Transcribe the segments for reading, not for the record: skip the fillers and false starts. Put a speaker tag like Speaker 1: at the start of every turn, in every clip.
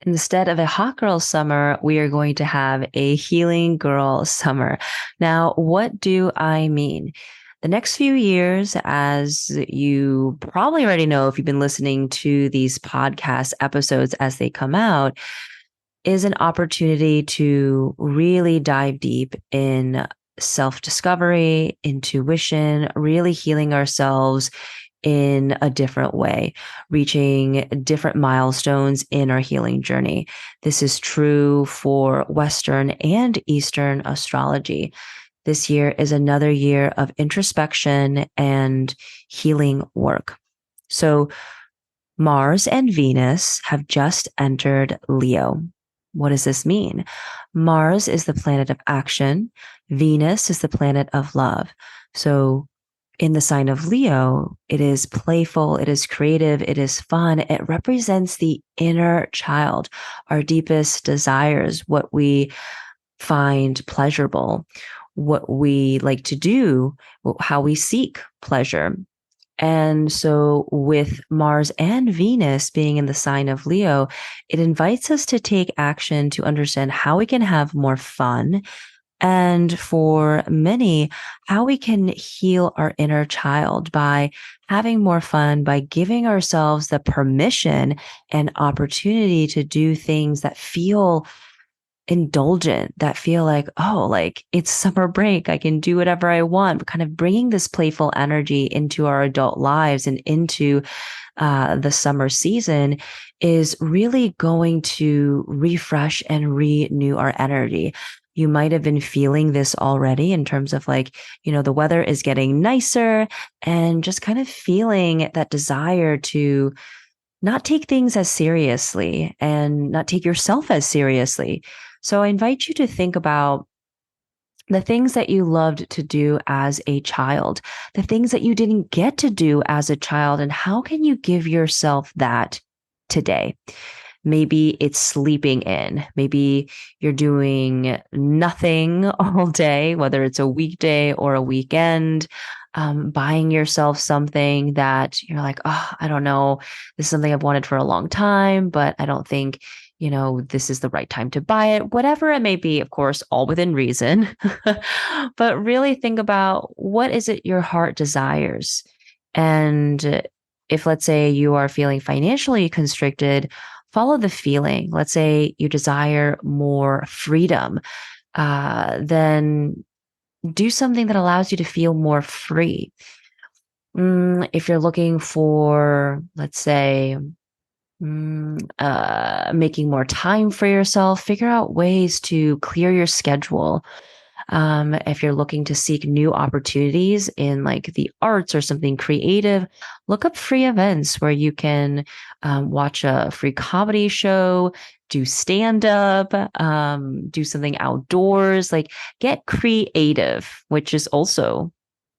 Speaker 1: Instead of a hot girl summer, we are going to have a healing girl summer. Now, what do I mean? The next few years, as you probably already know if you've been listening to these podcast episodes as they come out, is an opportunity to really dive deep in self discovery, intuition, really healing ourselves in a different way, reaching different milestones in our healing journey. This is true for Western and Eastern astrology. This year is another year of introspection and healing work. So, Mars and Venus have just entered Leo. What does this mean? Mars is the planet of action. Venus is the planet of love. So in the sign of Leo, it is playful, it is creative, it is fun. It represents the inner child, our deepest desires, what we find pleasurable, what we like to do, how we seek pleasure. And so, with Mars and Venus being in the sign of Leo, it invites us to take action to understand how we can have more fun. And for many, how we can heal our inner child by having more fun, by giving ourselves the permission and opportunity to do things that feel indulgent, that feel like, oh, like it's summer break. I can do whatever I want, but kind of bringing this playful energy into our adult lives and into the summer season is really going to refresh and renew our energy. You might have been feeling this already in terms of like, the weather is getting nicer and just kind of feeling that desire to not take things as seriously and not take yourself as seriously. So I invite you to think about the things that you loved to do as a child, the things that you didn't get to do as a child, and how can you give yourself that today? Maybe it's sleeping in. Maybe you're doing nothing all day, whether it's a weekday or a weekend, buying yourself something that you're like, oh, I don't know. This is something I've wanted for a long time, but I don't think, this is the right time to buy it, whatever it may be, of course, all within reason. But really think about what is it your heart desires. And if, let's say, you are feeling financially constricted, follow the feeling. Let's say you desire more freedom, then do something that allows you to feel more free. If you're looking for, let's say, making more time for yourself, figure out ways to clear your schedule. If you're looking to seek new opportunities in like the arts or something creative, look up free events where you can watch a free comedy show, do stand up, do something outdoors, like get creative, which is also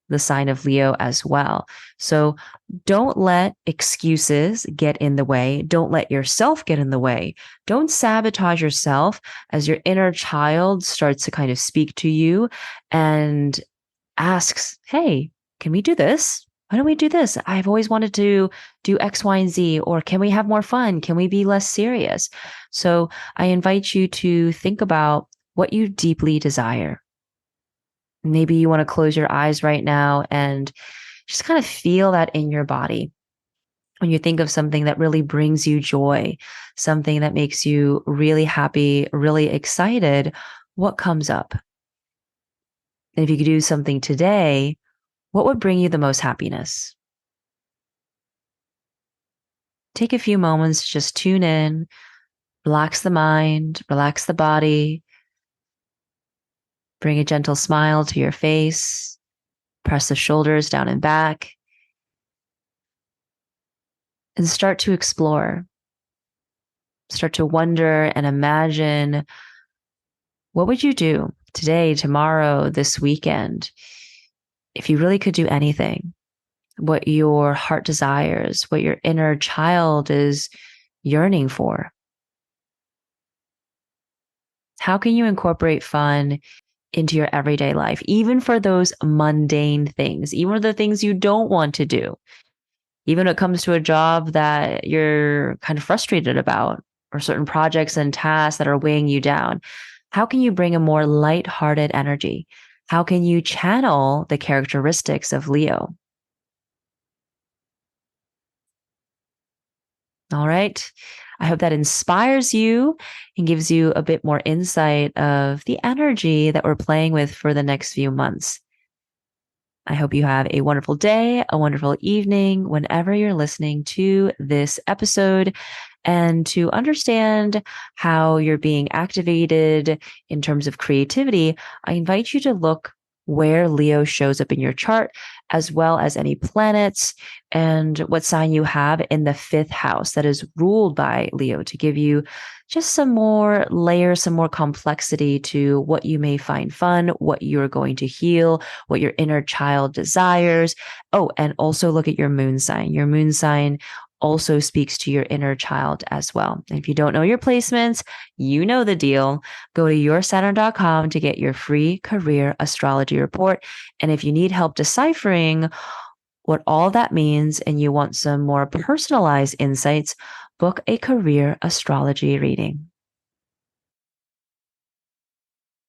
Speaker 1: the sign of Leo as well. So don't let excuses get in the way. Don't let yourself get in the way. Don't sabotage yourself as your inner child starts to kind of speak to you and asks, hey, can we do this? Why don't we do this? I've always wanted to do X, Y, and Z, or can we have more fun? Can we be less serious? So I invite you to think about what you deeply desire. Maybe you want to close your eyes right now and just kind of feel that in your body. When you think of something that really brings you joy, something that makes you really happy, really excited, what comes up? And if you could do something today, what would bring you the most happiness? Take a few moments to just tune in, relax the mind, relax the body, bring a gentle smile to your face, press the shoulders down and back, and start to explore. Start to wonder and imagine, what would you do today, tomorrow, this weekend, if you really could do anything? What your heart desires, what your inner child is yearning for. How can you incorporate fun into your everyday life, even for those mundane things, even the things you don't want to do? Even when it comes to a job that you're kind of frustrated about, or certain projects and tasks that are weighing you down? How can you bring a more lighthearted energy? How can you channel the characteristics of Leo? All right. I hope that inspires you and gives you a bit more insight of the energy that we're playing with for the next few months. I hope you have a wonderful day, a wonderful evening, whenever you're listening to this episode. And to understand how you're being activated in terms of creativity, I invite you to look where Leo shows up in your chart, as well as any planets and what sign you have in the fifth house that is ruled by Leo to give you just some more layers, some more complexity to what you may find fun, what you're going to heal, what your inner child desires. Oh, and also look at your moon sign. Your moon sign also speaks to your inner child as well. And if you don't know your placements, you know the deal. Go to yoursaturn.com to get your free career astrology report. And if you need help deciphering what all that means and you want some more personalized insights, book a career astrology reading.